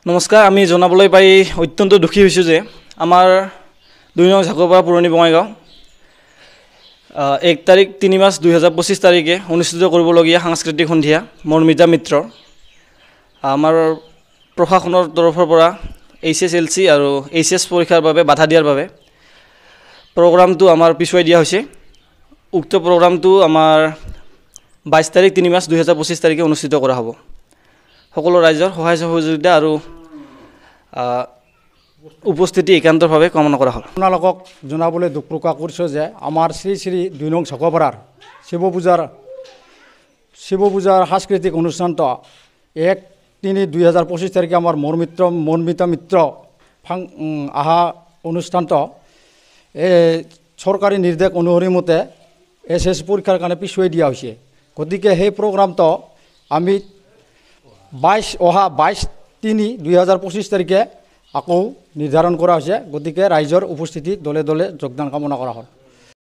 নমস্কাৰ, আমি জনাবলৈ পাই অত্যন্ত দুখী হৈছোঁ যে আমাৰ ২ নং ঝাকৰপাৰা পুৰণি বঙাইগাঁও ১ তাৰিখ ৩ মাৰ্চ ২০২৫ তাৰিখে অনুষ্ঠিত কৰিবলগীয়া সাংস্কৃতিক সন্ধিয়া মৰ্মিতা মিত্ৰ আমাৰ প্ৰশাসনৰ তৰফৰ পৰা HSLC আৰু HS পৰীক্ষাৰ বাবে বাধা দিয়াৰ বাবে প্ৰগ্ৰামটো আমাৰ পিছুৱাই দিয়া হৈছে। উক্ত প্ৰগ্ৰামটো আমাৰ ২২ তাৰিখ ৩ মাৰ্চ ২০২৫ তাৰিখে অনুষ্ঠিত কৰা হ'ব। সকলো ৰাইজৰ সহায় সহযোগিতা আৰু উপস্থিতি একান্তভাৱে কামনা কৰা হ'ল। আপোনালোকক জনাবলৈ দুখ প্ৰকাশ কৰিছোঁ যে আমাৰ শ্ৰী শ্ৰী ২ নং ঝাকৰপাৰাৰ শিৱ পূজাৰ সাংস্কৃতিক অনুষ্ঠানটো ১-৩-২০২৫ তাৰিখে আমাৰ মৰ্মিতা মিত্ৰ অহা অনুষ্ঠানটো চৰকাৰী নিৰ্দেশ অনুসৰি মতে SS পৰীক্ষাৰ কাৰণে পিছুৱাই দিয়া হৈছে। গতিকে সেই প্ৰগ্ৰামটো আমি অহা ২২-৩-২০২৫ তাৰিখে আকৌ নিৰ্ধাৰণ কৰা হৈছে। গতিকে ৰাইজৰ উপস্থিতি দলে দলে যোগদান কামনা কৰা হ'ল।